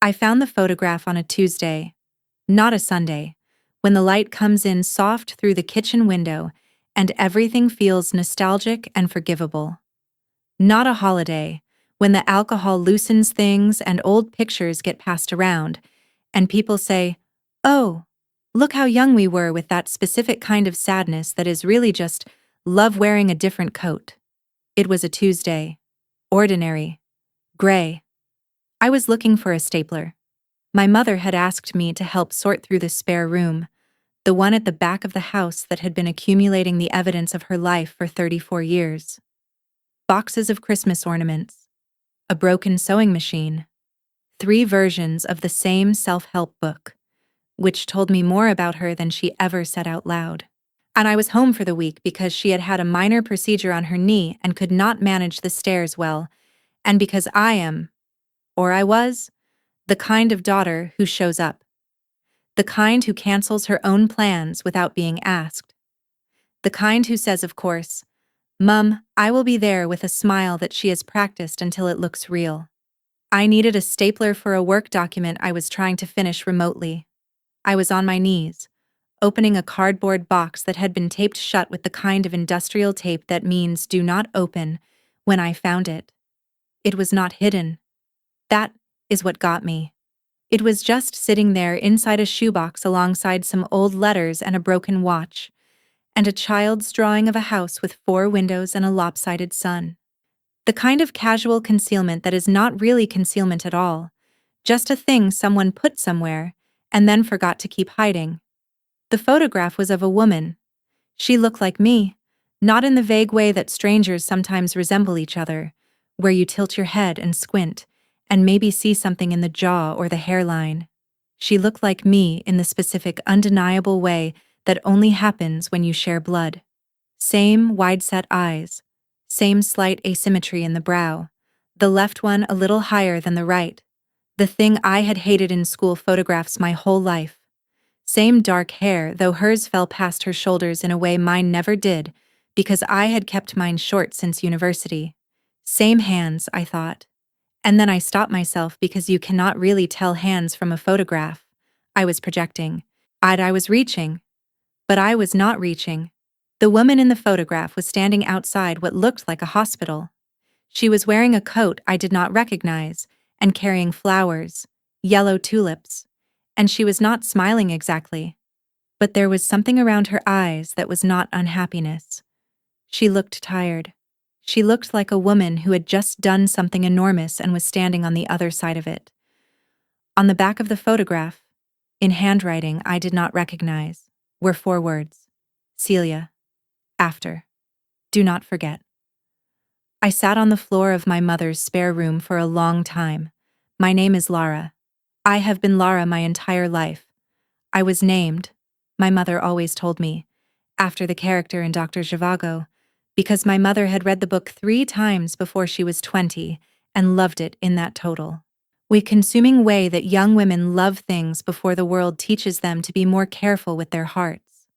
I found the photograph on a Tuesday, not a Sunday, when the light comes in soft through the kitchen window and everything feels nostalgic and forgivable. Not a holiday, when the alcohol loosens things and old pictures get passed around, and people say, "Oh, look how young we were," with that specific kind of sadness that is really just love wearing a different coat. It was a Tuesday. Ordinary. Gray. I was looking for a stapler. My mother had asked me to help sort through the spare room, the one at the back of the house that had been accumulating the evidence of her life for 34 years. Boxes of Christmas ornaments. A broken sewing machine. 3 versions of the same self-help book, which told me more about her than she ever said out loud. And I was home for the week because she had had a minor procedure on her knee and could not manage the stairs well, and because I am, or I was, the kind of daughter who shows up. The kind who cancels her own plans without being asked. The kind who says, of course, "Mum, I will be there," with a smile that she has practiced until it looks real. I needed a stapler for a work document I was trying to finish remotely. I was on my knees, opening a cardboard box that had been taped shut with the kind of industrial tape that means "do not open," when I found it. It was not hidden. That is what got me. It was just sitting there inside a shoebox alongside some old letters and a broken watch, and a child's drawing of a house with 4 windows and a lopsided sun. The kind of casual concealment that is not really concealment at all, just a thing someone put somewhere and then forgot to keep hiding. The photograph was of a woman. She looked like me, not in the vague way that strangers sometimes resemble each other, where you tilt your head and squint, and maybe see something in the jaw or the hairline. She looked like me in the specific, undeniable way that only happens when you share blood. Same wide-set eyes, same slight asymmetry in the brow, the left one a little higher than the right, the thing I had hated in school photographs my whole life. Same dark hair, though hers fell past her shoulders in a way mine never did, because I had kept mine short since university. Same hands, I thought. And then I stopped myself because you cannot really tell hands from a photograph. I was projecting. I was reaching. But I was not reaching. The woman in the photograph was standing outside what looked like a hospital. She was wearing a coat I did not recognize, and carrying flowers, yellow tulips, and she was not smiling exactly. But there was something around her eyes that was not unhappiness. She looked tired. She looked like a woman who had just done something enormous and was standing on the other side of it. On the back of the photograph, in handwriting I did not recognize, were 4 words. Celia. After. Do not forget. I sat on the floor of my mother's spare room for a long time. My name is Lara. I have been Lara my entire life. I was named, my mother always told me, after the character in Dr. Zhivago, because my mother had read the book 3 times before she was 20 and loved it in that total. The consuming way that young women love things before the world teaches them to be more careful with their hearts.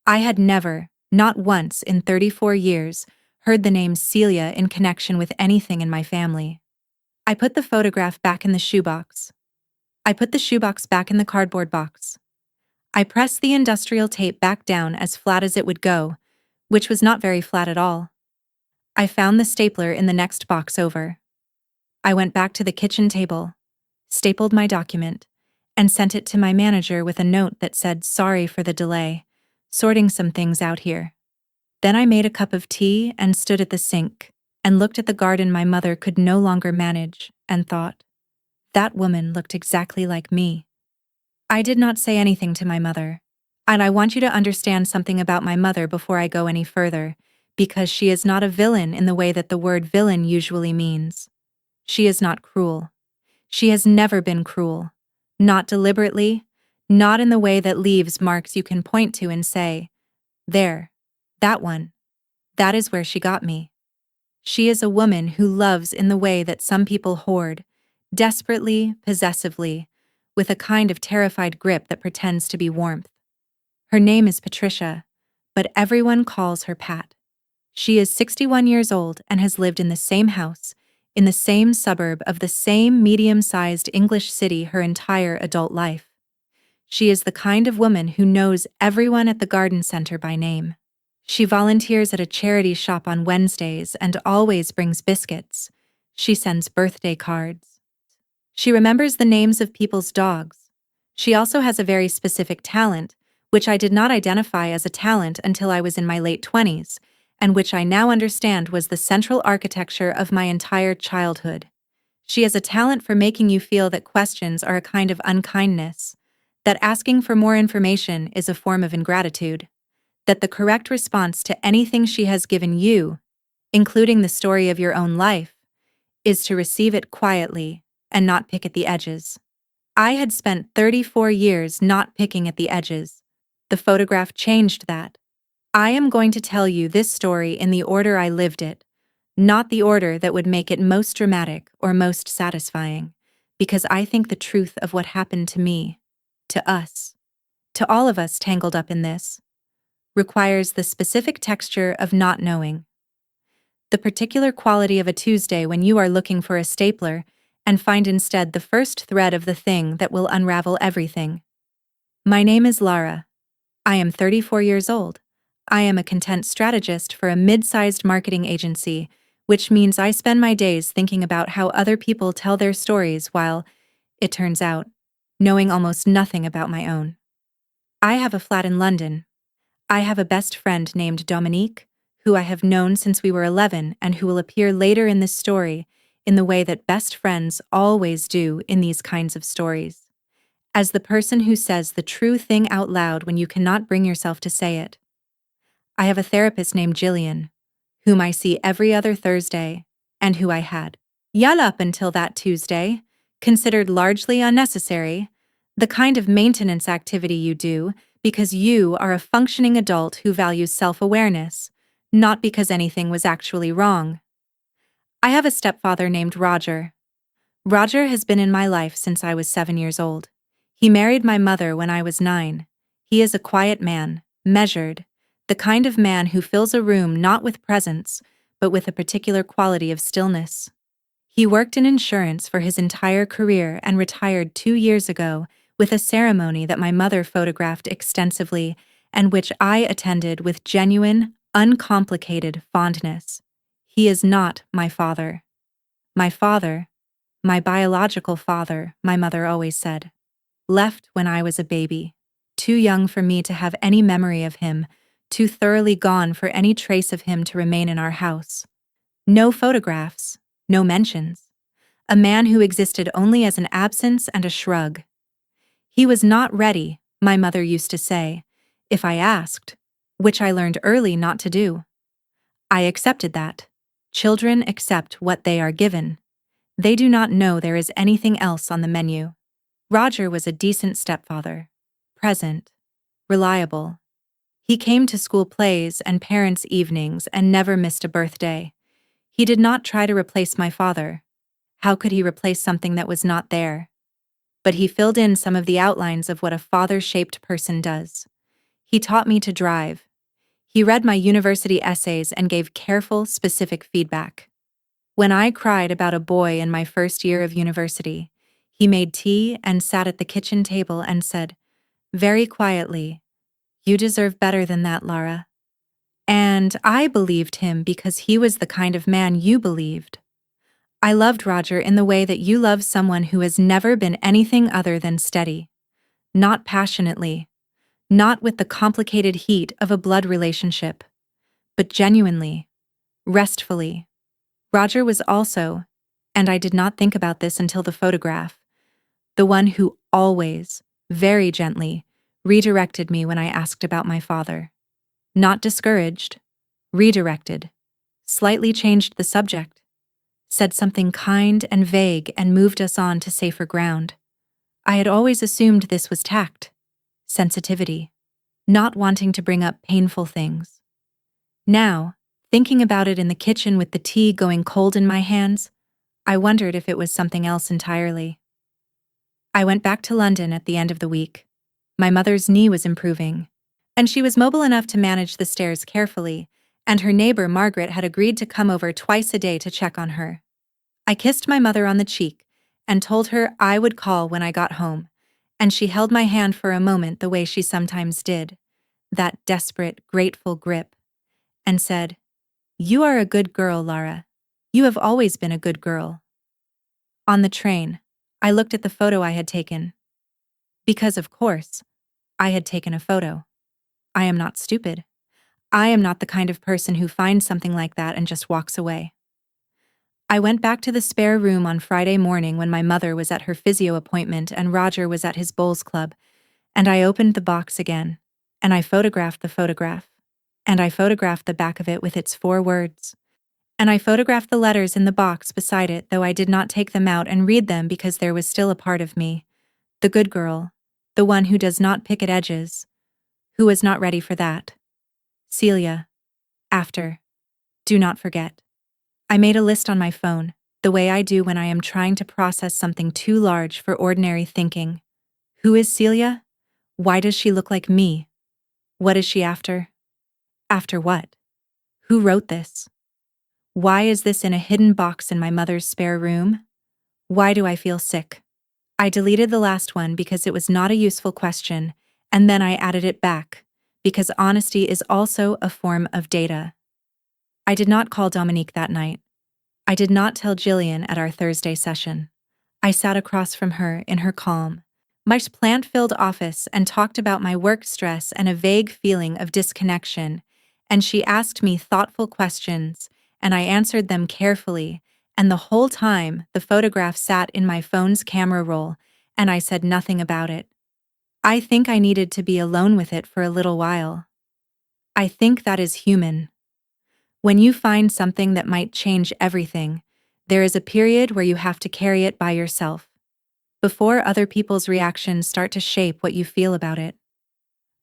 I had never, not once in 34 years, heard the name Celia in connection with anything in my family. I put the photograph back in the shoebox. I put the shoebox back in the cardboard box. I pressed the industrial tape back down as flat as it would go, which was not very flat at all. I found the stapler in the next box over. I went back to the kitchen table, stapled my document, and sent it to my manager with a note that said, "Sorry for the delay, sorting some things out here." Then I made a cup of tea and stood at the sink and looked at the garden my mother could no longer manage and thought, that woman looked exactly like me. I did not say anything to my mother. And I want you to understand something about my mother before I go any further, because she is not a villain in the way that the word villain usually means. She is not cruel. She has never been cruel. Not deliberately, not in the way that leaves marks you can point to and say, "There, that one. That is where she got me." She is a woman who loves in the way that some people hoard, desperately, possessively, with a kind of terrified grip that pretends to be warmth. Her name is Patricia, but everyone calls her Pat. She is 61 years old and has lived in the same house, in the same suburb of the same medium-sized English city her entire adult life. She is the kind of woman who knows everyone at the garden center by name. She volunteers at a charity shop on Wednesdays and always brings biscuits. She sends birthday cards. She remembers the names of people's dogs. She also has a very specific talent, which I did not identify as a talent until I was in my late 20s, and which I now understand was the central architecture of my entire childhood. She has a talent for making you feel that questions are a kind of unkindness, that asking for more information is a form of ingratitude, that the correct response to anything she has given you, including the story of your own life, is to receive it quietly and not pick at the edges. I had spent 34 years not picking at the edges. The photograph changed that. I am going to tell you this story in the order I lived it, not the order that would make it most dramatic or most satisfying, because I think the truth of what happened to me, to us, to all of us tangled up in this, requires the specific texture of not knowing. The particular quality of a Tuesday when you are looking for a stapler and find instead the first thread of the thing that will unravel everything. My name is Lara. I am 34 years old. I am a content strategist for a mid-sized marketing agency, which means I spend my days thinking about how other people tell their stories while, it turns out, knowing almost nothing about my own. I have a flat in London. I have a best friend named Dominique, who I have known since we were 11 and who will appear later in this story in the way that best friends always do in these kinds of stories, as the person who says the true thing out loud when you cannot bring yourself to say it. I have a therapist named Jillian, whom I see every other Thursday, and who I had, up until that Tuesday, considered largely unnecessary, the kind of maintenance activity you do because you are a functioning adult who values self-awareness, not because anything was actually wrong. I have a stepfather named Roger. Roger has been in my life since I was 7 years old. He married my mother when I was 9. He is a quiet man, measured, the kind of man who fills a room not with presence, but with a particular quality of stillness. He worked in insurance for his entire career and retired 2 years ago with a ceremony that my mother photographed extensively and which I attended with genuine, uncomplicated fondness. He is not my father. My father, my biological father, my mother always said, left when I was a baby, too young for me to have any memory of him, too thoroughly gone for any trace of him to remain in our house. No photographs, no mentions. A man who existed only as an absence and a shrug. He was not ready, my mother used to say, if I asked, which I learned early not to do. I accepted that. Children accept what they are given. They do not know there is anything else on the menu. Roger was a decent stepfather, present, reliable. He came to school plays and parents' evenings and never missed a birthday. He did not try to replace my father. How could he replace something that was not there? But he filled in some of the outlines of what a father-shaped person does. He taught me to drive. He read my university essays and gave careful, specific feedback. When I cried about a boy in my first year of university, he made tea and sat at the kitchen table and said, very quietly, "You deserve better than that, Lara." And I believed him because he was the kind of man you believed. I loved Roger in the way that you love someone who has never been anything other than steady. Not passionately, not with the complicated heat of a blood relationship, but genuinely, restfully. Roger was also, and I did not think about this until the photograph, the one who always, very gently, redirected me when I asked about my father. Not discouraged, redirected, slightly changed the subject, said something kind and vague and moved us on to safer ground. I had always assumed this was tact, sensitivity, not wanting to bring up painful things. Now, thinking about it in the kitchen with the tea going cold in my hands, I wondered if it was something else entirely. I went back to London at the end of the week. My mother's knee was improving, and she was mobile enough to manage the stairs carefully, and her neighbor Margaret had agreed to come over twice a day to check on her. I kissed my mother on the cheek and told her I would call when I got home, and she held my hand for a moment the way she sometimes did, that desperate, grateful grip, and said, "You are a good girl, Lara. You have always been a good girl." On the train, I looked at the photo I had taken. Because, of course, I had taken a photo. I am not stupid. I am not the kind of person who finds something like that and just walks away. I went back to the spare room on Friday morning when my mother was at her physio appointment and Roger was at his bowls club, and I opened the box again, and I photographed the photograph, and I photographed the back of it with its 4 words, and I photographed the letters in the box beside it, though I did not take them out and read them because there was still a part of me, the good girl, the one who does not pick at edges, who was not ready for that. Celia. After. Do not forget. I made a list on my phone, the way I do when I am trying to process something too large for ordinary thinking. Who is Celia? Why does she look like me? What is she after? After what? Who wrote this? Why is this in a hidden box in my mother's spare room? Why do I feel sick? I deleted the last one because it was not a useful question, and then I added it back, because honesty is also a form of data. I did not call Dominique that night. I did not tell Jillian at our Thursday session. I sat across from her in her calm, much plant-filled office and talked about my work stress and a vague feeling of disconnection, and she asked me thoughtful questions, and I answered them carefully, and the whole time the photograph sat in my phone's camera roll, and I said nothing about it. I think I needed to be alone with it for a little while. I think that is human. When you find something that might change everything, there is a period where you have to carry it by yourself, before other people's reactions start to shape what you feel about it.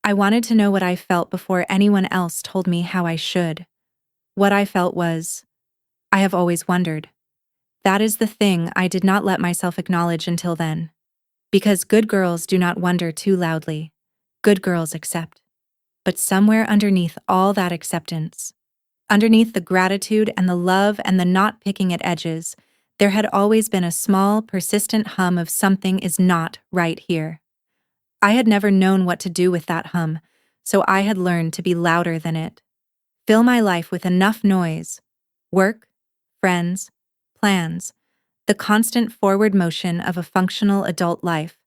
I wanted to know what I felt before anyone else told me how I should. What I felt was, I have always wondered. That is the thing I did not let myself acknowledge until then. Because good girls do not wonder too loudly. Good girls accept. But somewhere underneath all that acceptance, underneath the gratitude and the love and the not picking at edges, there had always been a small, persistent hum of something is not right here. I had never known what to do with that hum, so I had learned to be louder than it. Fill my life with enough noise, work, friends, plans, the constant forward motion of a functional adult life,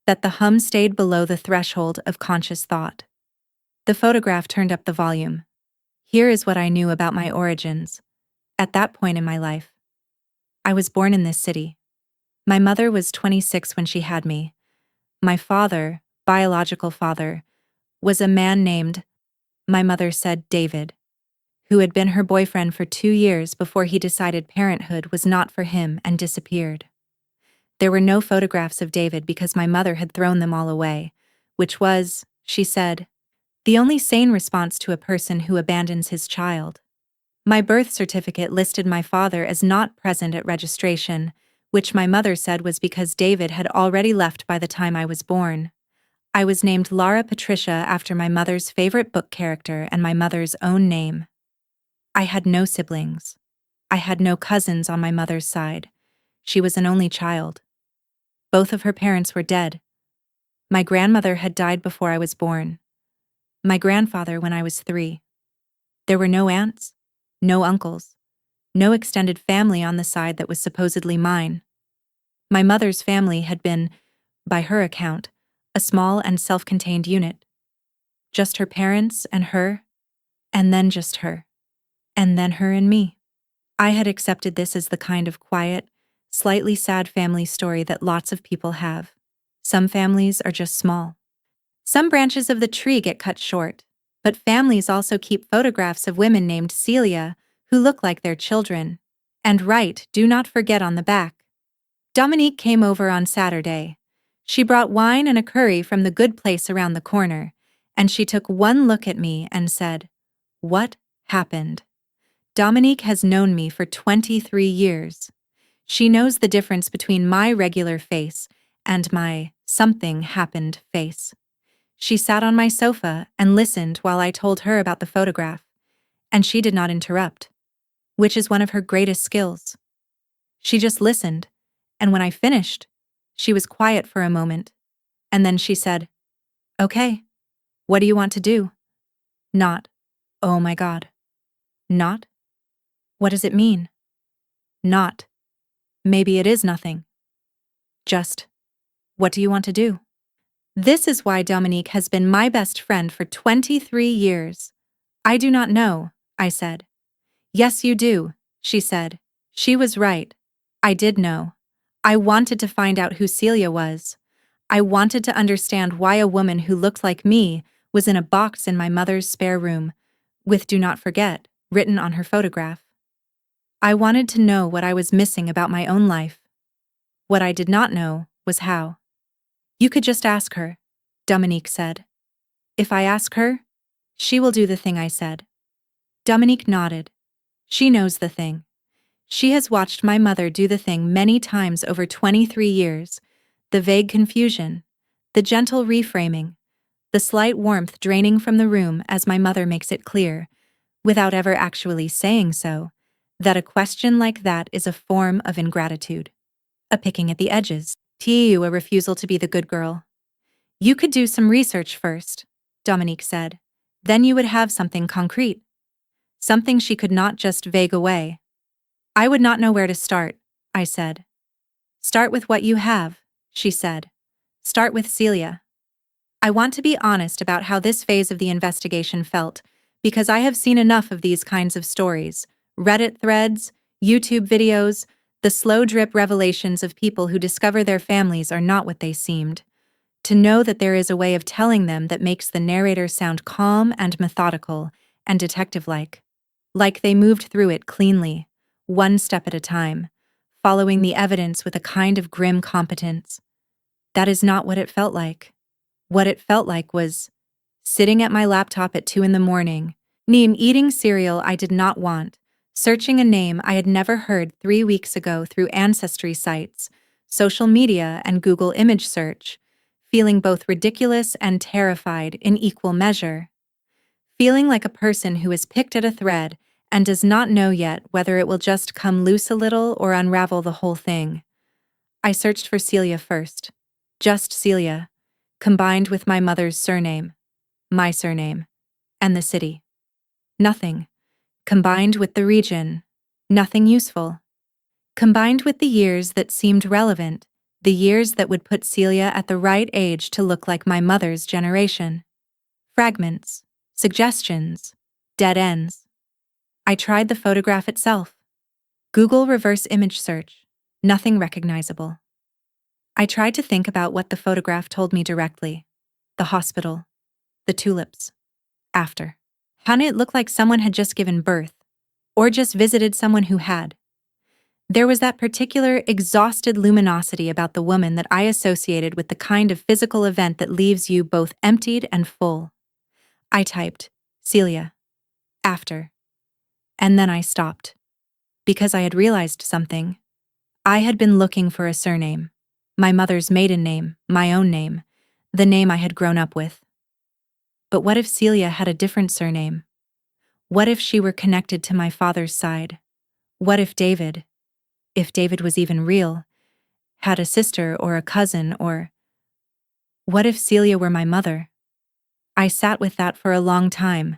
that the hum stayed below the threshold of conscious thought. The photograph turned up the volume. Here is what I knew about my origins. At that point in my life, I was born in this city. My mother was 26 when she had me. My father, biological father, was a man named, my mother said, David, who had been her boyfriend for 2 years before he decided parenthood was not for him and disappeared. There were no photographs of David because my mother had thrown them all away, which was, she said, the only sane response to a person who abandons his child. My birth certificate listed my father as not present at registration, which my mother said was because David had already left by the time I was born. I was named Lara Patricia after my mother's favorite book character and my mother's own name. I had no siblings. I had no cousins on my mother's side. She was an only child. Both of her parents were dead. My grandmother had died before I was born. My grandfather when I was 3. There were no aunts, no uncles, no extended family on the side that was supposedly mine. My mother's family had been, by her account, a small and self-contained unit. Just her parents and her, and then just her, and then her and me. I had accepted this as the kind of quiet, slightly sad family story that lots of people have. Some families are just small. Some branches of the tree get cut short, but families also keep photographs of women named Celia who look like their children. And write, do not forget on the back. Dominique came over on Saturday. She brought wine and a curry from the good place around the corner, and she took one look at me and said, "What happened?" Dominique has known me for 23 years. She knows the difference between my regular face and my something happened face. She sat on my sofa and listened while I told her about the photograph, and she did not interrupt, which is one of her greatest skills. She just listened, and when I finished, she was quiet for a moment, and then she said, "Okay, what do you want to do?" Not, "Oh my God." Not, "What does it mean?" Not, "Maybe it is nothing." Just, "What do you want to do?" This is why Dominique has been my best friend for 23 years. "I do not know," I said. "Yes, you do," she said. She was right. I did know. I wanted to find out who Celia was. I wanted to understand why a woman who looked like me was in a box in my mother's spare room, with "Do not forget" written on her photograph. I wanted to know what I was missing about my own life. What I did not know was how. "You could just ask her," Dominique said. "If I ask her, she will do the thing I said." Dominique nodded. She knows the thing. She has watched my mother do the thing many times over 23 years. The vague confusion, the gentle reframing, the slight warmth draining from the room as my mother makes it clear, without ever actually saying so, that a question like that is a form of ingratitude. A picking at the edges. A refusal to be the good girl. "You could do some research first," Dominique said. "Then you would have something concrete. Something she could not just vague away." "I would not know where to start," I said. "Start with what you have," she said. "Start with Celia." I want to be honest about how this phase of the investigation felt, because I have seen enough of these kinds of stories, Reddit threads, YouTube videos, the slow drip revelations of people who discover their families are not what they seemed. To know that there is a way of telling them that makes the narrator sound calm and methodical and detective-like. Like they moved through it cleanly, one step at a time, following the evidence with a kind of grim competence. That is not what it felt like. What it felt like was sitting at my laptop at 2 a.m, eating cereal I did not want, searching a name I had never heard 3 weeks ago through ancestry sites, social media, and Google image search, feeling both ridiculous and terrified in equal measure. Feeling like a person who has picked at a thread and does not know yet whether it will just come loose a little or unravel the whole thing. I searched for Celia first. Just Celia, combined with my mother's surname, my surname, and the city. Nothing. Combined with the region. Nothing useful. Combined with the years that seemed relevant, the years that would put Celia at the right age to look like my mother's generation. Fragments, suggestions, dead ends. I tried the photograph itself. Google reverse image search. Nothing recognizable. I tried to think about what the photograph told me directly. The hospital. The tulips. After. Hadn't it looked like someone had just given birth? Or just visited someone who had? There was that particular exhausted luminosity about the woman that I associated with the kind of physical event that leaves you both emptied and full. I typed, Celia. After. And then I stopped. Because I had realized something. I had been looking for a surname. My mother's maiden name, my own name, the name I had grown up with. But what if Celia had a different surname? What if she were connected to my father's side? What if David was even real, had a sister or a cousin or... What if Celia were my mother? I sat with that for a long time.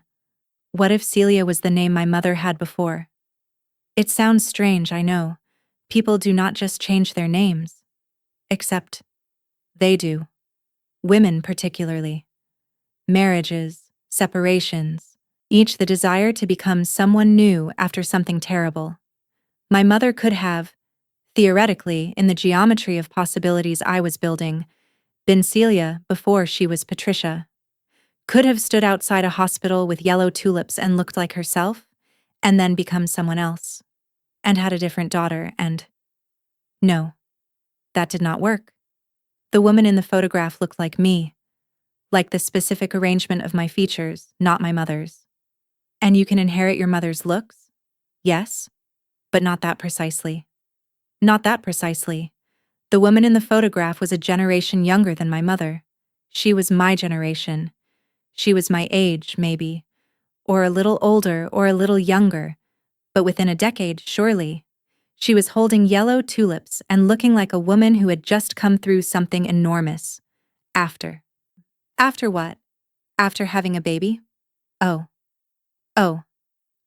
What if Celia was the name my mother had before? It sounds strange, I know. People do not just change their names. Except, they do. Women particularly. Marriages, separations, each the desire to become someone new after something terrible. My mother could have, theoretically, in the geometry of possibilities I was building, been Celia before she was Patricia. Could have stood outside a hospital with yellow tulips and looked like herself, and then become someone else. And had a different daughter, and... No, that did not work. The woman in the photograph looked like me, like the specific arrangement of my features, not my mother's. And you can inherit your mother's looks? Yes, but not that precisely. Not that precisely. The woman in the photograph was a generation younger than my mother. She was my generation. She was my age, maybe, or a little older or a little younger, but within a decade, surely. She was holding yellow tulips and looking like a woman who had just come through something enormous. After. After what? After having a baby? Oh. Oh.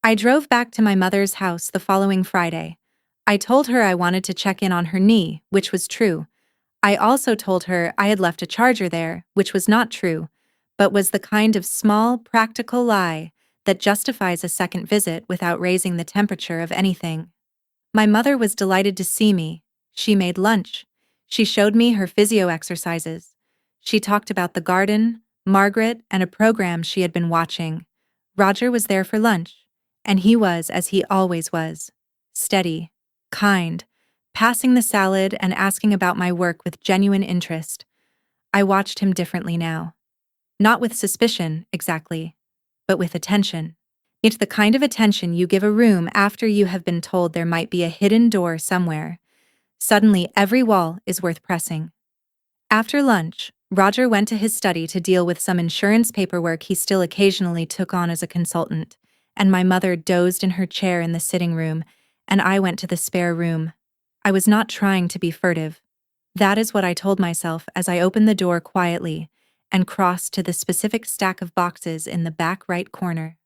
I drove back to my mother's house the following Friday. I told her I wanted to check in on her knee, which was true. I also told her I had left a charger there, which was not true, but was the kind of small, practical lie that justifies a second visit without raising the temperature of anything. My mother was delighted to see me. She made lunch. She showed me her physio exercises. She talked about the garden, Margaret, and a program she had been watching. Roger was there for lunch, and he was as he always was, steady, kind, passing the salad and asking about my work with genuine interest. I watched him differently now. Not with suspicion, exactly, but with attention. It's the kind of attention you give a room after you have been told there might be a hidden door somewhere. Suddenly, every wall is worth pressing. After lunch, Roger went to his study to deal with some insurance paperwork he still occasionally took on as a consultant, and my mother dozed in her chair in the sitting room, and I went to the spare room. I was not trying to be furtive. That is what I told myself as I opened the door quietly and crossed to the specific stack of boxes in the back right corner.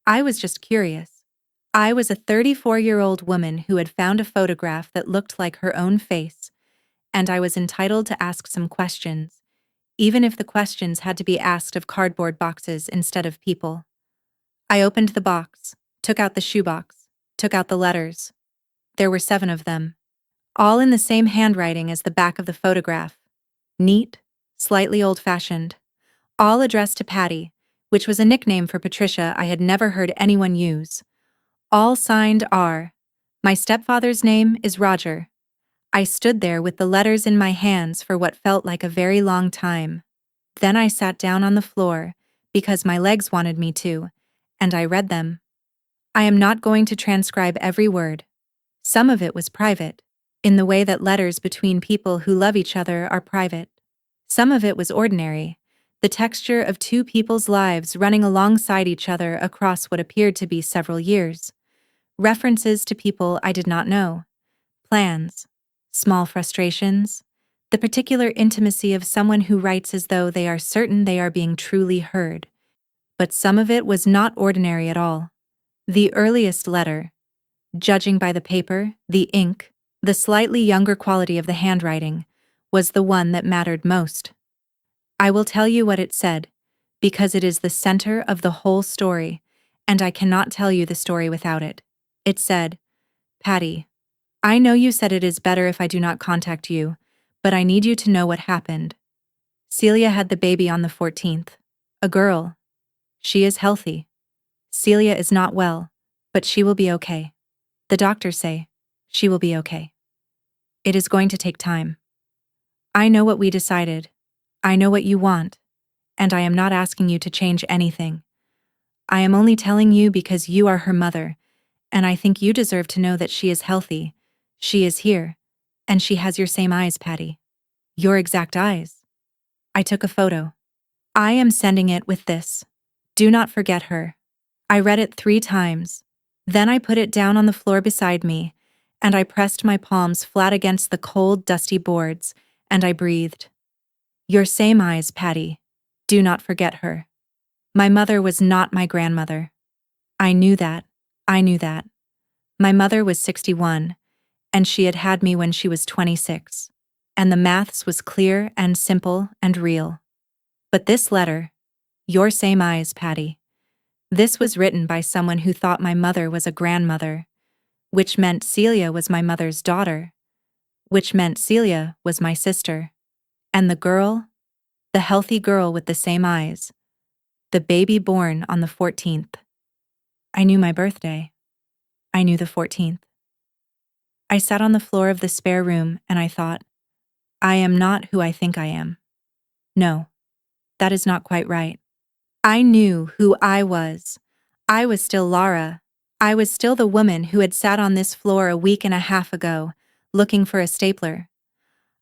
I was just curious. I was a 34-year-old woman who had found a photograph that looked like her own face, and I was entitled to ask some questions, even if the questions had to be asked of cardboard boxes instead of people. I opened the box, took out the shoebox, took out the letters. There were 7 of them, all in the same handwriting as the back of the photograph. Neat, slightly old-fashioned, all addressed to Patty, which was a nickname for Patricia I had never heard anyone use. All signed R. My stepfather's name is Roger. I stood there with the letters in my hands for what felt like a very long time. Then I sat down on the floor, because my legs wanted me to, and I read them. I am not going to transcribe every word. Some of it was private, in the way that letters between people who love each other are private. Some of it was ordinary, the texture of 2 people's lives running alongside each other across what appeared to be several years. References to people I did not know. Plans. Small frustrations. The particular intimacy of someone who writes as though they are certain they are being truly heard. But some of it was not ordinary at all. The earliest letter, judging by the paper, the ink, the slightly younger quality of the handwriting, was the one that mattered most. I will tell you what it said, because it is the center of the whole story, and I cannot tell you the story without it. It said, Patty, I know you said it is better if I do not contact you, but I need you to know what happened. Celia had the baby on the 14th. A girl. She is healthy. Celia is not well, but she will be okay. The doctors say she will be okay. It is going to take time. I know what we decided. I know what you want, and I am not asking you to change anything. I am only telling you because you are her mother, and I think you deserve to know that she is healthy. She is here, and she has your same eyes, Patty. Your exact eyes. I took a photo. I am sending it with this. Do not forget her. I read it 3 times. Then I put it down on the floor beside me, and I pressed my palms flat against the cold, dusty boards, and I breathed. Your same eyes, Patty. Do not forget her. My mother was not my grandmother. I knew that. I knew that. My mother was 61, and she had had me when she was 26, and the maths was clear and simple and real. But this letter, your same eyes, Patty, this was written by someone who thought my mother was a grandmother, which meant Celia was my mother's daughter, which meant Celia was my sister. And the girl, the healthy girl with the same eyes, the baby born on the 14th. I knew my birthday. I knew the 14th. I sat on the floor of the spare room and I thought, I am not who I think I am. No, that is not quite right. I knew who I was. I was still Laura. I was still the woman who had sat on this floor a week and a half ago, looking for a stapler.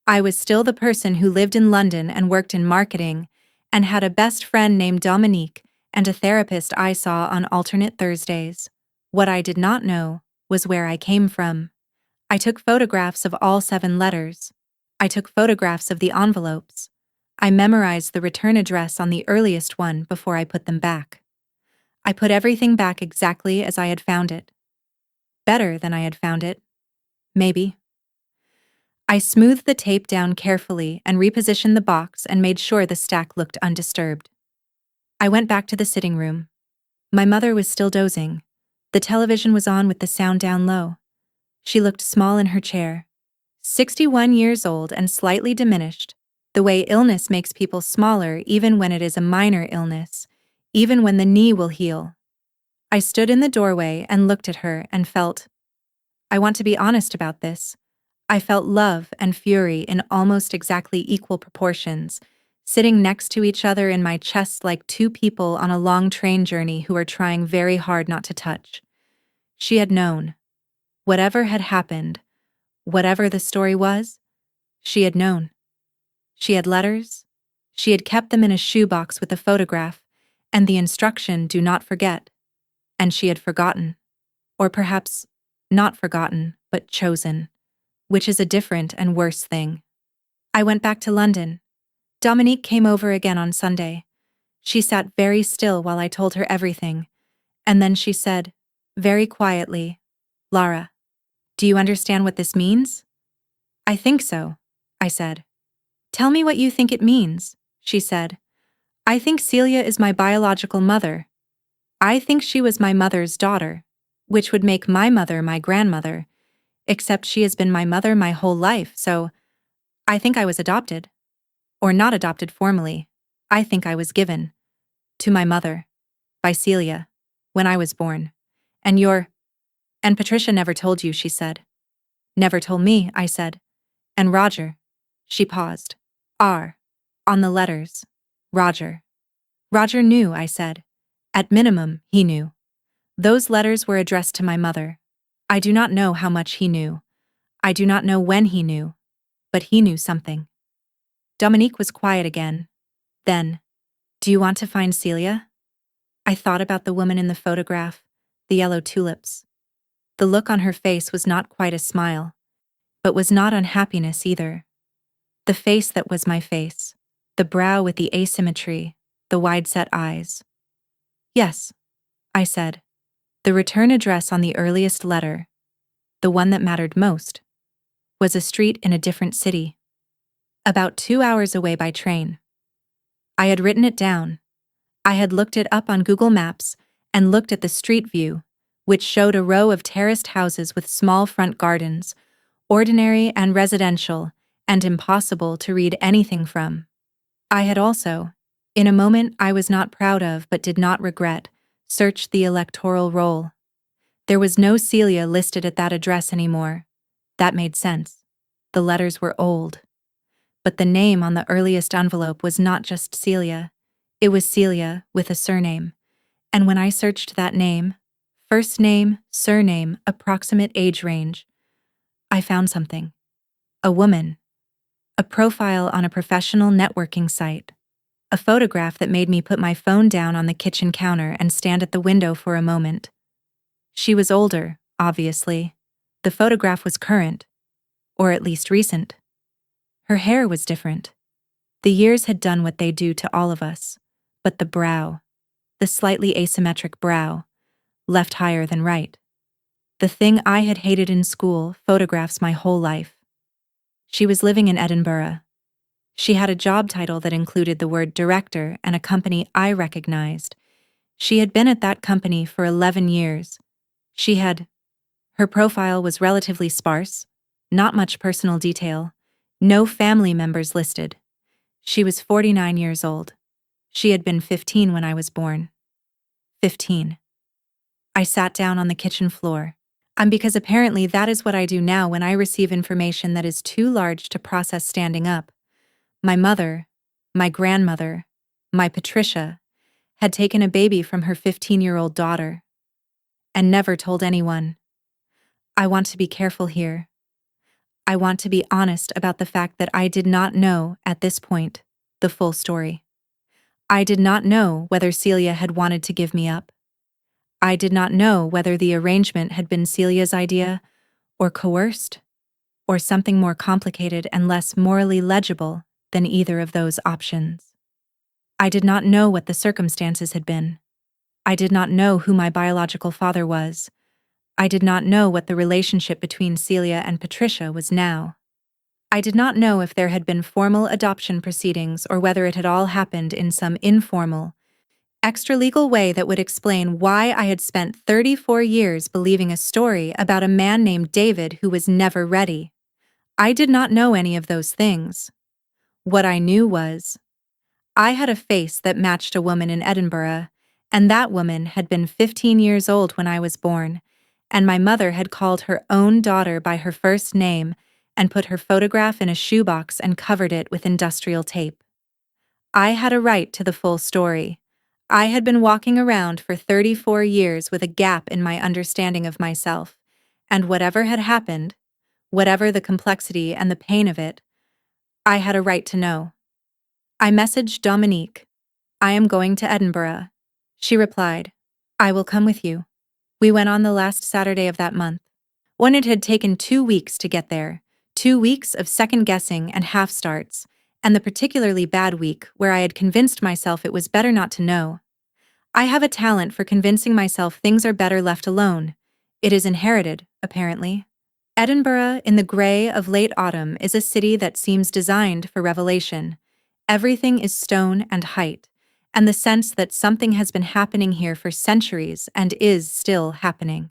I was still the person who lived in London and worked in marketing, and had a best friend named Dominique and a therapist I saw on alternate Thursdays. What I did not know was where I came from. I took photographs of all 7 letters. I took photographs of the envelopes. I memorized the return address on the earliest one before I put them back. I put everything back exactly as I had found it. Better than I had found it. Maybe. I smoothed the tape down carefully and repositioned the box and made sure the stack looked undisturbed. I went back to the sitting room. My mother was still dozing. The television was on with the sound down low. She looked small in her chair. 61 years old and slightly diminished, the way illness makes people smaller even when it is a minor illness, even when the knee will heal. I stood in the doorway and looked at her and felt, I want to be honest about this. I felt love and fury in almost exactly equal proportions, sitting next to each other in my chest like 2 people on a long train journey who are trying very hard not to touch. She had known. Whatever had happened, whatever the story was, she had known. She had letters. She had kept them in a shoebox with a photograph, and the instruction, "Do not forget." And she had forgotten. Or perhaps not forgotten, but chosen, which is a different and worse thing. I went back to London. Dominique came over again on Sunday. She sat very still while I told her everything, and then she said, very quietly, "Lara, do you understand what this means?" "I think so," I said. "Tell me what you think it means," she said. "I think Celia is my biological mother. I think she was my mother's daughter, which would make my mother my grandmother, except she has been my mother my whole life, so I think I was adopted. Or not adopted formally. I think I was given to my mother by Celia when I was born. And Patricia never told you," she said. "Never told me," I said. "And Roger." She paused. R. On the letters. Roger. Roger knew, I said. At minimum, he knew. Those letters were addressed to my mother. I do not know how much he knew. I do not know when he knew. But he knew something. Dominique was quiet again. Then, "Do you want to find Celia?" I thought about the woman in the photograph, the yellow tulips. The look on her face was not quite a smile, but was not unhappiness either. The face that was my face, the brow with the asymmetry, the wide-set eyes. "Yes," I said. The return address on the earliest letter, the one that mattered most, was a street in a different city. About 2 hours away by train. I had written it down. I had looked it up on Google Maps and looked at the street view, which showed a row of terraced houses with small front gardens, ordinary and residential, and impossible to read anything from. I had also, in a moment I was not proud of but did not regret, searched the electoral roll. There was no Celia listed at that address anymore. That made sense. The letters were old. But the name on the earliest envelope was not just Celia. It was Celia with a surname. And when I searched that name, first name, surname, approximate age range, I found something. A woman. A profile on a professional networking site. A photograph that made me put my phone down on the kitchen counter and stand at the window for a moment. She was older, obviously. The photograph was current, or at least recent. Her hair was different. The years had done what they do to all of us, but the brow, the slightly asymmetric brow, left higher than right. The thing I had hated in school, photographs my whole life. She was living in Edinburgh. She had a job title that included the word director and a company I recognized. She had been at that company for 11 years. Her profile was relatively sparse, not much personal detail, no family members listed. She was 49 years old. She had been 15 when I was born. 15. I sat down on the kitchen floor. Because apparently that is what I do now when I receive information that is too large to process standing up. My mother, my grandmother, my Patricia, had taken a baby from her 15-year-old daughter and never told anyone. I want to be careful here. I want to be honest about the fact that I did not know, at this point, the full story. I did not know whether Celia had wanted to give me up. I did not know whether the arrangement had been Celia's idea or coerced, or something more complicated and less morally legible than either of those options. I did not know what the circumstances had been. I did not know who my biological father was. I did not know what the relationship between Celia and Patricia was now. I did not know if there had been formal adoption proceedings or whether it had all happened in some informal, extra-legal way that would explain why I had spent 34 years believing a story about a man named David who was never ready. I did not know any of those things. What I knew was, I had a face that matched a woman in Edinburgh, and that woman had been 15 years old when I was born, and my mother had called her own daughter by her first name and put her photograph in a shoebox and covered it with industrial tape. I had a right to the full story. I had been walking around for 34 years with a gap in my understanding of myself, and whatever had happened, whatever the complexity and the pain of it, I had a right to know. I messaged Dominique. I am going to Edinburgh. She replied, I will come with you. We went on the last Saturday of that month. When it had taken 2 weeks to get there, 2 weeks of second-guessing and half-starts, and the particularly bad week where I had convinced myself it was better not to know. I have a talent for convincing myself things are better left alone. It is inherited, apparently. Edinburgh, in the grey of late autumn, is a city that seems designed for revelation. Everything is stone and height, and the sense that something has been happening here for centuries and is still happening.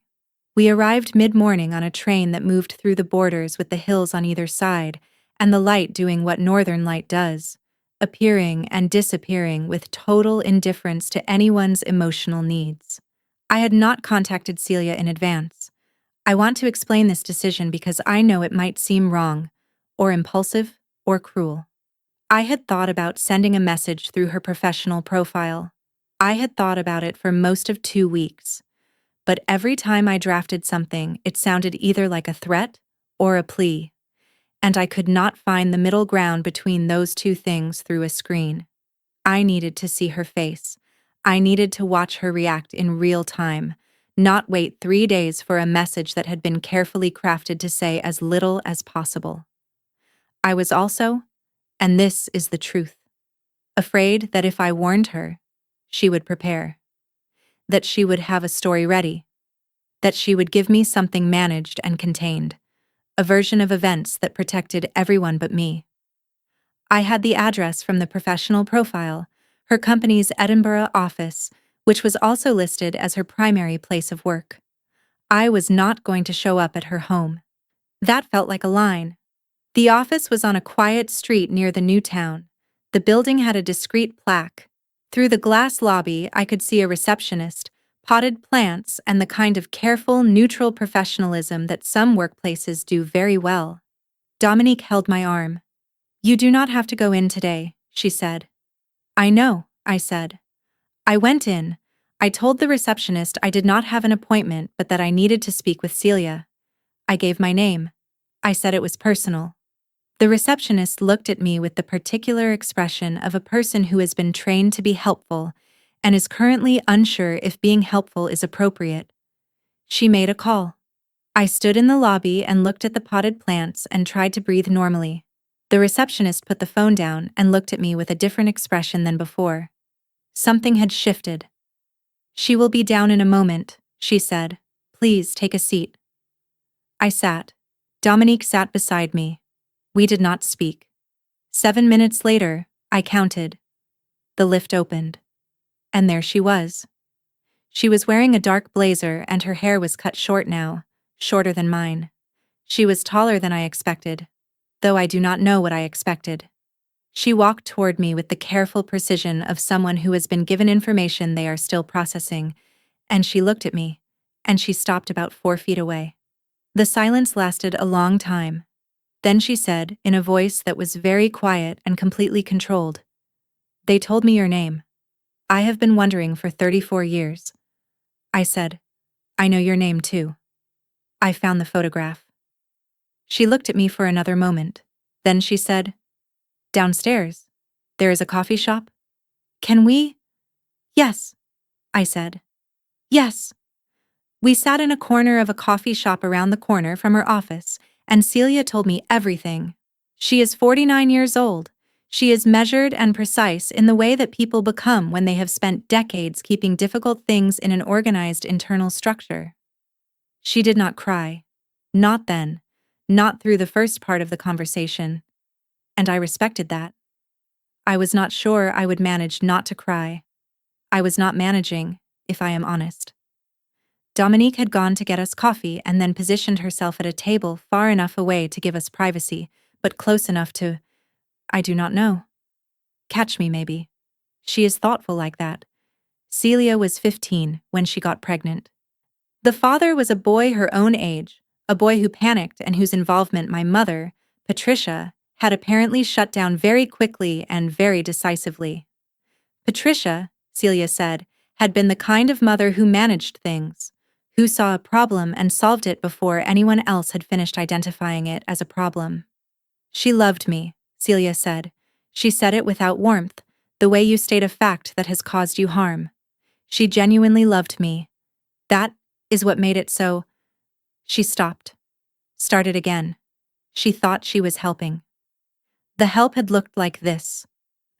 We arrived mid-morning on a train that moved through the borders with the hills on either side, and the light doing what northern light does, appearing and disappearing with total indifference to anyone's emotional needs. I had not contacted Celia in advance. I want to explain this decision because I know it might seem wrong, or impulsive, or cruel. I had thought about sending a message through her professional profile. I had thought about it for most of 2 weeks. But every time I drafted something, it sounded either like a threat or a plea, and I could not find the middle ground between those two things through a screen. I needed to see her face. I needed to watch her react in real time, not wait 3 days for a message that had been carefully crafted to say as little as possible. I was also, and this is the truth, afraid that if I warned her, she would prepare, that she would have a story ready, that she would give me something managed and contained, a version of events that protected everyone but me. I had the address from the professional profile, her company's Edinburgh office, which was also listed as her primary place of work. I was not going to show up at her home. That felt like a line. The office was on a quiet street near the new town. The building had a discreet plaque. Through the glass lobby, I could see a receptionist, potted plants, and the kind of careful, neutral professionalism that some workplaces do very well. Dominique held my arm. You do not have to go in today, she said. I know, I said. I went in. I told the receptionist I did not have an appointment but that I needed to speak with Celia. I gave my name. I said it was personal. The receptionist looked at me with the particular expression of a person who has been trained to be helpful and is currently unsure if being helpful is appropriate. She made a call. I stood in the lobby and looked at the potted plants and tried to breathe normally. The receptionist put the phone down and looked at me with a different expression than before. Something had shifted. She will be down in a moment, she said. Please take a seat. I sat. Dominique sat beside me. We did not speak. 7 minutes later, I counted. The lift opened. And there she was. She was wearing a dark blazer and her hair was cut short now, shorter than mine. She was taller than I expected, though I do not know what I expected. She walked toward me with the careful precision of someone who has been given information they are still processing, and she looked at me, and she stopped about 4 feet away. The silence lasted a long time. Then she said, in a voice that was very quiet and completely controlled, They told me your name. I have been wondering for 34 years. I said, I know your name too. I found the photograph. She looked at me for another moment. Then she said, Downstairs. There is a coffee shop. Can we? Yes, I said. Yes. We sat in a corner of a coffee shop around the corner from her office, and Celia told me everything. She is 49 years old. She is measured and precise in the way that people become when they have spent decades keeping difficult things in an organized internal structure. She did not cry. Not then. Not through the first part of the conversation. And I respected that. I was not sure I would manage not to cry. I was not managing, if I am honest. Dominique had gone to get us coffee and then positioned herself at a table far enough away to give us privacy, but close enough to, I do not know. Catch me, maybe. She is thoughtful like that. Celia was 15 when she got pregnant. The father was a boy her own age, a boy who panicked and whose involvement my mother, Patricia, had apparently shut down very quickly and very decisively. Patricia, Celia said, had been the kind of mother who managed things, who saw a problem and solved it before anyone else had finished identifying it as a problem. She loved me, Celia said. She said it without warmth, the way you state a fact that has caused you harm. She genuinely loved me. That is what made it so. She stopped. Started again. She thought she was helping. The help had looked like this.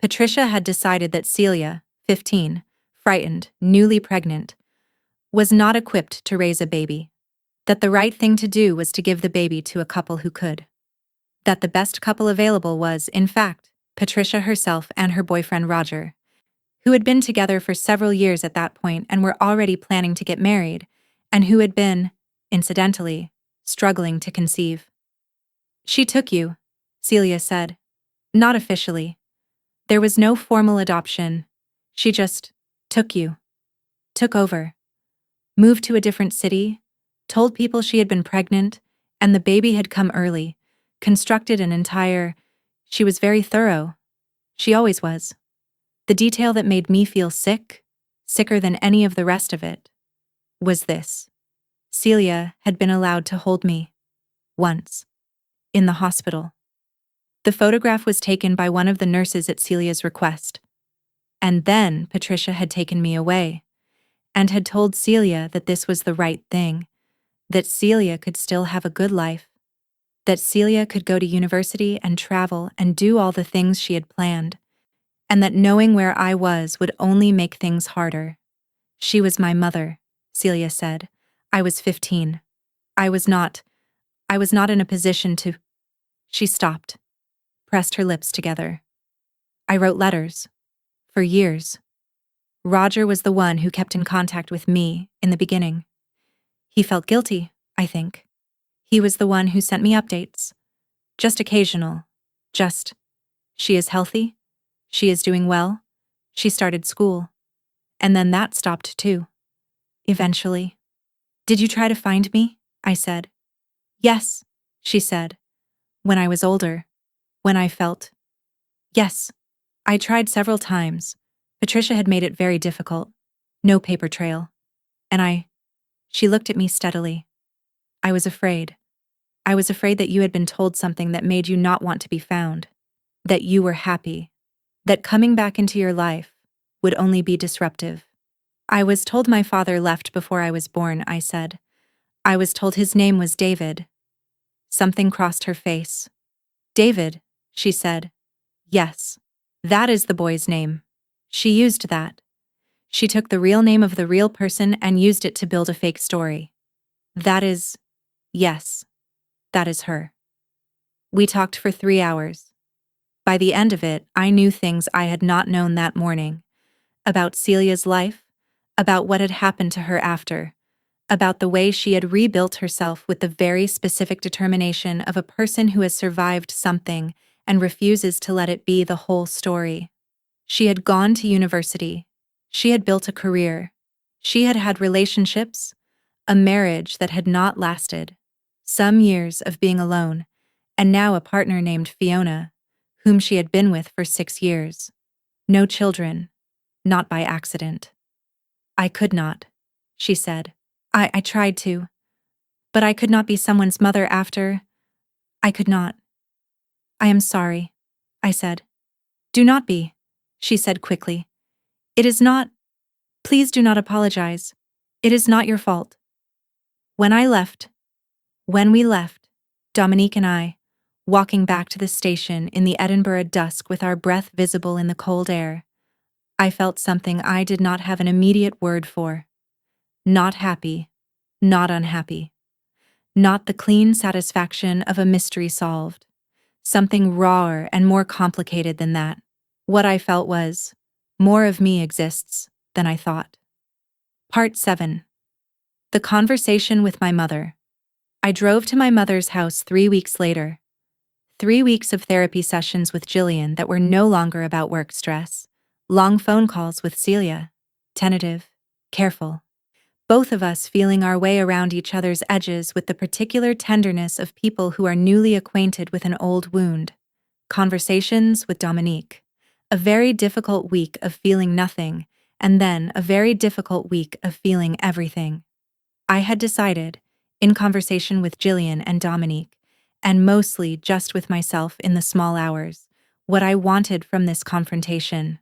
Patricia had decided that Celia, 15, frightened, newly pregnant, was not equipped to raise a baby. That the right thing to do was to give the baby to a couple who could. That the best couple available was, in fact, Patricia herself and her boyfriend Roger, who had been together for several years at that point and were already planning to get married, and who had been, incidentally, struggling to conceive. She took you, Celia said. Not officially. There was no formal adoption. She just took you. Took over. Moved to a different city, told people she had been pregnant, and the baby had come early, constructed an entire... She was very thorough. She always was. The detail that made me feel sick, sicker than any of the rest of it, was this. Celia had been allowed to hold me. Once. In the hospital. The photograph was taken by one of the nurses at Celia's request. And then Patricia had taken me away, and had told Celia that this was the right thing, that Celia could still have a good life, that Celia could go to university and travel and do all the things she had planned, and that knowing where I was would only make things harder. She was my mother, Celia said. I was 15. I was not in a position to... She stopped, pressed her lips together. I wrote letters. For years. Roger was the one who kept in contact with me in the beginning. He felt guilty, I think. He was the one who sent me updates. Just occasional. Just, she is healthy. She is doing well. She started school. And then that stopped too. Eventually. Did you try to find me? I said. Yes, she said. When I was older. When I felt. Yes. I tried several times. Patricia had made it very difficult. No paper trail. And she looked at me steadily. I was afraid. I was afraid that you had been told something that made you not want to be found. That you were happy. That coming back into your life would only be disruptive. I was told my father left before I was born, I said. I was told his name was David. Something crossed her face. David, she said. Yes. That is the boy's name. She used that. She took the real name of the real person and used it to build a fake story. That is... Yes. That is her. We talked for 3 hours. By the end of it, I knew things I had not known that morning. About Celia's life, about what had happened to her after, about the way she had rebuilt herself with the very specific determination of a person who has survived something and refuses to let it be the whole story. She had gone to university. She had built a career. She had had relationships, a marriage that had not lasted, some years of being alone, and now a partner named Fiona, whom she had been with for 6 years. No children, not by accident. I could not, she said. I tried to, but I could not be someone's mother after. I could not. I am sorry, I said. Do not be, she said quickly. It is not. Please do not apologize. It is not your fault. When I left, when we left, Dominique and I, walking back to the station in the Edinburgh dusk with our breath visible in the cold air, I felt something I did not have an immediate word for. Not happy, not unhappy. Not the clean satisfaction of a mystery solved. Something rawer and more complicated than that. What I felt was, more of me exists than I thought. Part 7. The conversation with my mother. I drove to my mother's house 3 weeks later. 3 weeks of therapy sessions with Jillian that were no longer about work stress. Long phone calls with Celia. Tentative, careful. Both of us feeling our way around each other's edges with the particular tenderness of people who are newly acquainted with an old wound. Conversations with Dominique. A very difficult week of feeling nothing, and then a very difficult week of feeling everything. I had decided, in conversation with Jillian and Dominique, and mostly just with myself in the small hours, what I wanted from this confrontation.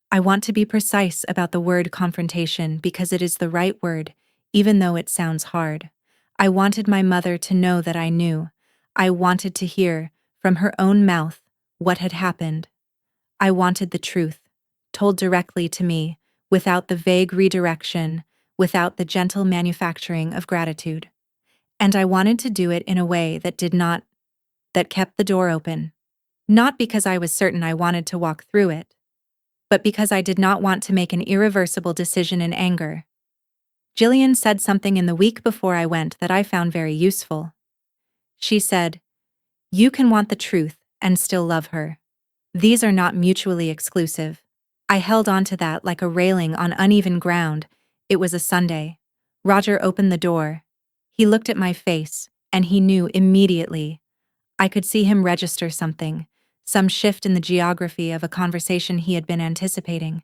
I want to be precise about the word confrontation because it is the right word, even though it sounds hard. I wanted my mother to know that I knew. I wanted to hear, from her own mouth, what had happened. I wanted the truth, told directly to me, without the vague redirection, without the gentle manufacturing of gratitude. And I wanted to do it in a way that kept the door open. Not because I was certain I wanted to walk through it, but because I did not want to make an irreversible decision in anger. Jillian said something in the week before I went that I found very useful. She said, "You can want the truth and still love her. These are not mutually exclusive." I held on to that like a railing on uneven ground. It was a Sunday. Roger opened the door. He looked at my face, and he knew immediately. I could see him register something, some shift in the geography of a conversation he had been anticipating.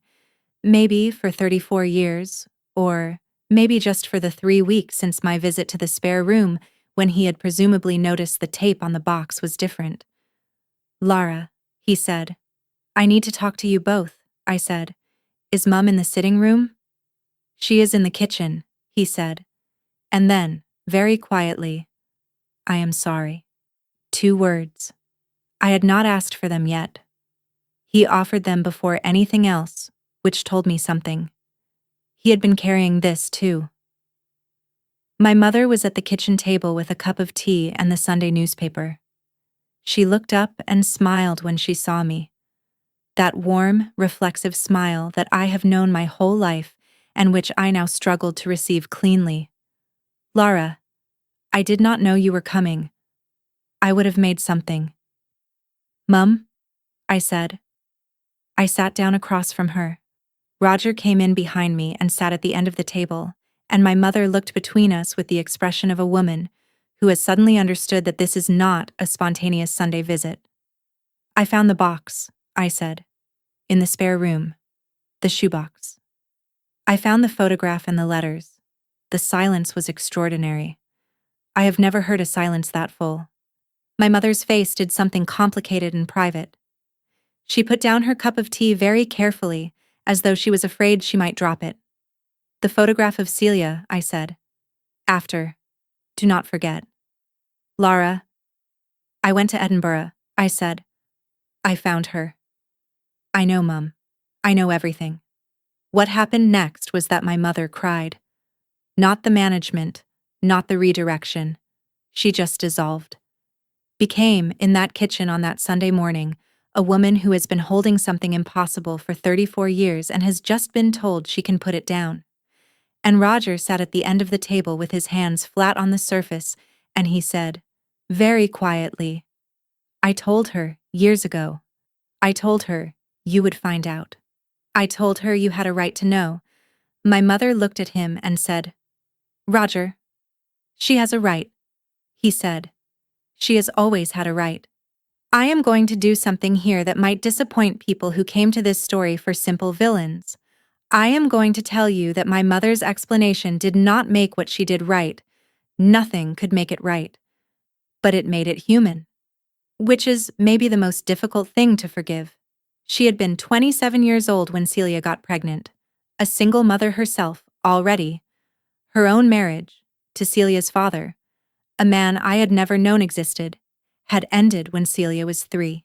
Maybe for 34 years, or maybe just for the 3 weeks since my visit to the spare room when he had presumably noticed the tape on the box was different. "Lara," he said. "I need to talk to you both," I said. "Is Mum in the sitting room?" "She is in the kitchen," he said. And then, very quietly, "I am sorry." 2 words. I had not asked for them yet. He offered them before anything else, which told me something. He had been carrying this, too. My mother was at the kitchen table with a cup of tea and the Sunday newspaper. She looked up and smiled when she saw me. That warm, reflexive smile that I have known my whole life and which I now struggled to receive cleanly. "Lara, I did not know you were coming. I would have made something." "Mum?" I said. I sat down across from her. Roger came in behind me and sat at the end of the table, and my mother looked between us with the expression of a woman who has suddenly understood that this is not a spontaneous Sunday visit. "I found the box," I said. "In the spare room. The shoebox." I found the photograph and the letters. The silence was extraordinary. I have never heard a silence that full. My mother's face did something complicated and private. She put down her cup of tea very carefully, as though she was afraid she might drop it. "The photograph of Celia," I said. "After. Do not forget." "Lara." "I went to Edinburgh," I said. "I found her." "I know, Mum. I know everything." What happened next was that my mother cried. Not the management, not the redirection. She just dissolved. Became, in that kitchen on that Sunday morning, a woman who has been holding something impossible for 34 years and has just been told she can put it down. And Roger sat at the end of the table with his hands flat on the surface, and he said, very quietly, "I told her, years ago. I told her, you would find out. I told her you had a right to know." My mother looked at him and said, "Roger, she has a right," he said. "She has always had a right. I am going to do something here that might disappoint people who came to this story for simple villains. I am going to tell you that my mother's explanation did not make what she did right. Nothing could make it right. But it made it human. Which is maybe the most difficult thing to forgive. She had been 27 years old when Celia got pregnant. A single mother herself, already. Her own marriage. to Celia's father, a man I had never known existed, had ended when Celia was 3.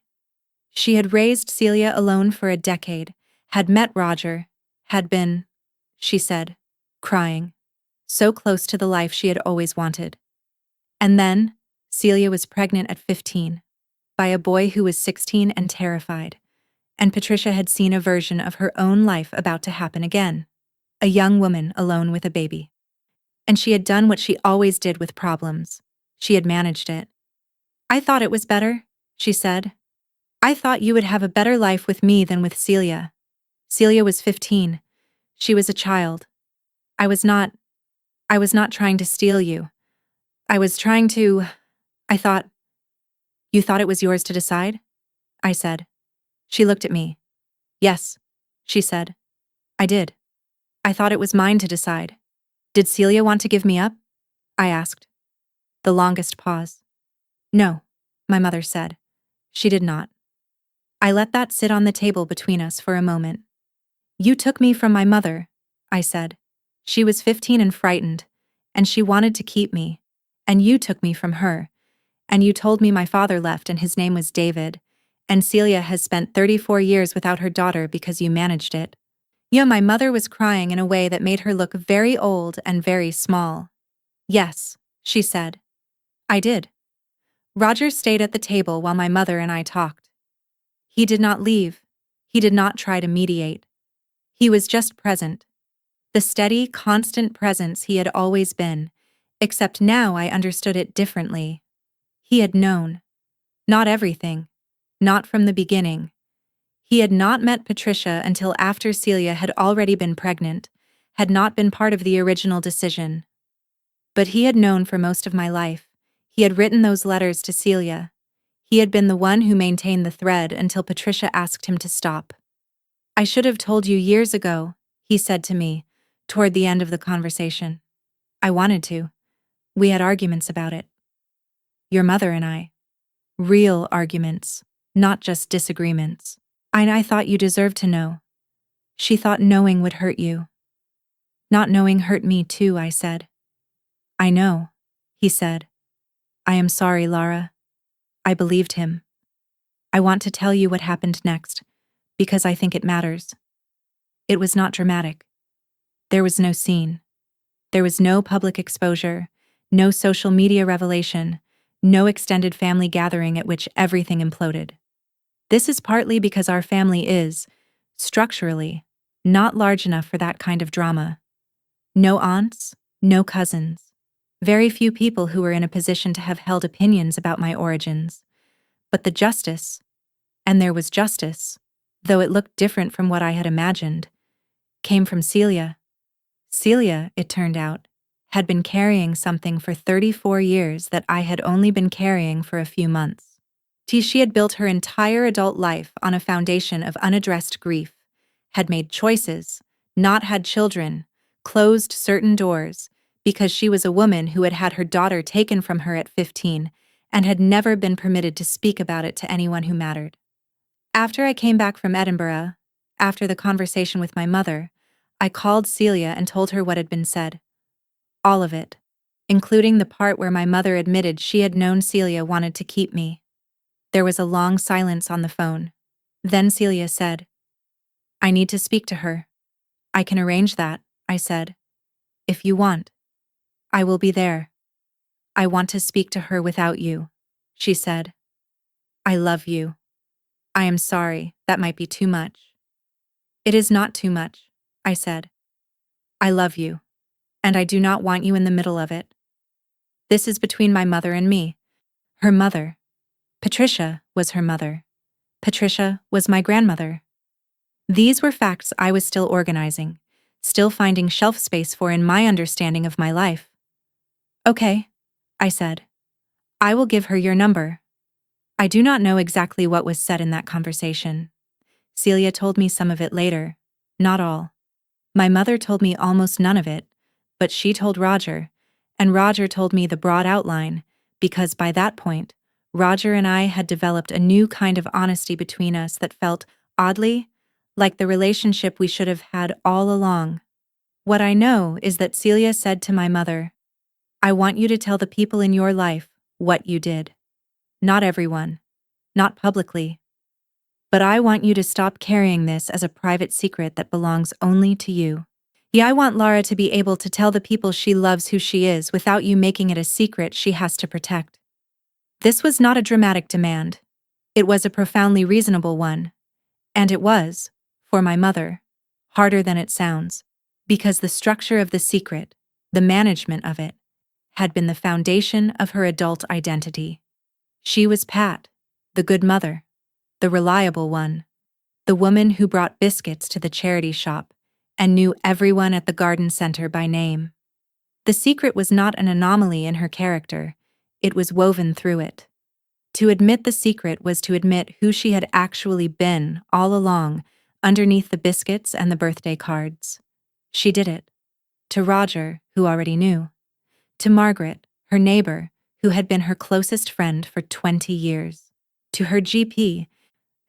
She had raised Celia alone for a decade, had met Roger, had been, she said, crying, so close to the life she had always wanted. And then, Celia was pregnant at 15, by a boy who was 16 and terrified, and Patricia had seen a version of her own life about to happen again, a young woman alone with a baby. And she had done what she always did with problems. She had managed it. "I thought it was better," she said. "I thought you would have a better life with me than with Celia." Celia was 15. She was a child. I was not trying to steal you. I was trying to, I thought, "You thought it was yours to decide?" I said. She looked at me. "Yes," she said. "I did. I thought it was mine to decide." "Did Celia want to give me up?" I asked. The longest pause. "No," my mother said. "She did not." I let that sit on the table between us for a moment. "You took me from my mother," I said. "She was 15 and frightened, and she wanted to keep me. And you took me from her, and you told me my father left and his name was David, and Celia has spent 34 years without her daughter because you managed it." Yeah, my mother was crying in a way that made her look very old and very small. "Yes," she said. "I did." Roger stayed at the table while my mother and I talked. He did not leave. He did not try to mediate. He was just present. The steady, constant presence he had always been, except now I understood it differently. He had known. Not everything. Not from the beginning. He had not met Patricia until after Celia had already been pregnant, had not been part of the original decision. But he had known for most of my life. He had written those letters to Celia. He had been the one who maintained the thread until Patricia asked him to stop. "I should have told you years ago," he said to me, toward the end of the conversation. "I wanted to. We had arguments about it. Your mother and I. Real arguments, not just disagreements. And I thought you deserved to know. She thought knowing would hurt you." "Not knowing hurt me too," I said. "I know," he said. "I am sorry, Lara." I believed him. "I want to tell you what happened next, because I think it matters." It was not dramatic. There was no scene. There was no public exposure, no social media revelation, no extended family gathering at which everything imploded. This is partly because our family is, structurally, not large enough for that kind of drama. No aunts, no cousins. Very few people who were in a position to have held opinions about my origins. But the justice, and there was justice, though it looked different from what I had imagined, came from Celia. Celia, it turned out, had been carrying something for 34 years that I had only been carrying for a few months. She had built her entire adult life on a foundation of unaddressed grief, had made choices, not had children, closed certain doors, because she was a woman who had had her daughter taken from her at 15 and had never been permitted to speak about it to anyone who mattered. After I came back from Edinburgh, after the conversation with my mother, I called Celia and told her what had been said. All of it, including the part where my mother admitted she had known Celia wanted to keep me. There was a long silence on the phone. Then Celia said, "I need to speak to her." "I can arrange that," I said. "If you want. I will be there." "I want to speak to her without you," she said. "I love you. I am sorry, that might be too much." "It is not too much," I said. "I love you, and I do not want you in the middle of it. This is between my mother and me. Her mother. Patricia was her mother. Patricia was my grandmother." These were facts I was still organizing, still finding shelf space for in my understanding of my life. "Okay," I said. "I will give her your number." I do not know exactly what was said in that conversation. Celia told me some of it later, not all. My mother told me almost none of it, but she told Roger, and Roger told me the broad outline, because by that point, Roger and I had developed a new kind of honesty between us that felt, oddly, like the relationship we should have had all along. What I know is that Celia said to my mother, I want you to tell the people in your life what you did. Not everyone. Not publicly. But I want you to stop carrying this as a private secret that belongs only to you. Yeah, I want Lara to be able to tell the people she loves who she is without you making it a secret she has to protect. This was not a dramatic demand. It was a profoundly reasonable one. And it was, for my mother, harder than it sounds, because the structure of the secret, the management of it, had been the foundation of her adult identity. She was Pat, the good mother, the reliable one, the woman who brought biscuits to the charity shop and knew everyone at the garden center by name. The secret was not an anomaly in her character, it was woven through it. To admit the secret was to admit who she had actually been all along, underneath the biscuits and the birthday cards. She did it. To Roger, who already knew. To Margaret, her neighbor, who had been her closest friend for 20 years. To her GP,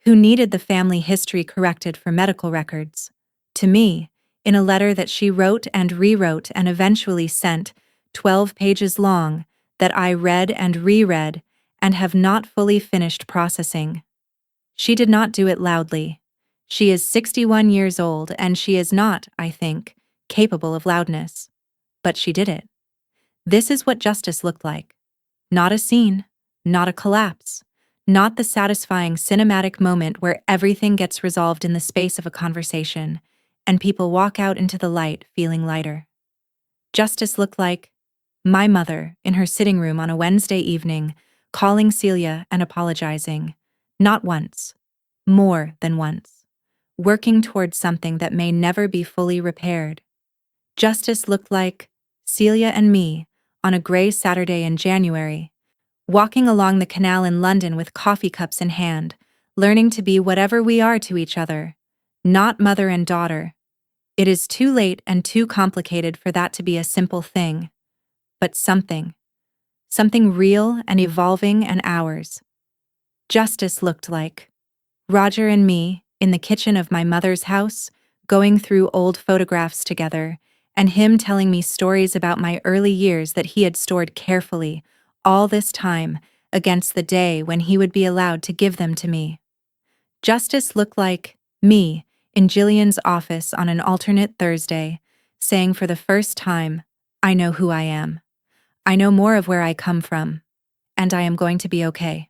who needed the family history corrected for medical records. To me, in a letter that she wrote and rewrote and eventually sent, 12 pages long, that I read and reread and have not fully finished processing. She did not do it loudly. She is 61 years old and she is not, I think, capable of loudness. But she did it. This is what justice looked like. Not a scene, not a collapse, not the satisfying cinematic moment where everything gets resolved in the space of a conversation and people walk out into the light feeling lighter. Justice looked like my mother in her sitting room on a Wednesday evening, calling Celia and apologizing, not once, more than once, working towards something that may never be fully repaired. Justice looked like Celia and me on a gray Saturday in January, walking along the canal in London with coffee cups in hand, learning to be whatever we are to each other, not mother and daughter. It is too late and too complicated for that to be a simple thing, but something real and evolving and ours. Justice looked like Roger and me in the kitchen of my mother's house, going through old photographs together, and him telling me stories about my early years that he had stored carefully, all this time, against the day when he would be allowed to give them to me. Justice looked like me in Jillian's office on an alternate Thursday, saying for the first time, I know who I am. I know more of where I come from, and I am going to be okay.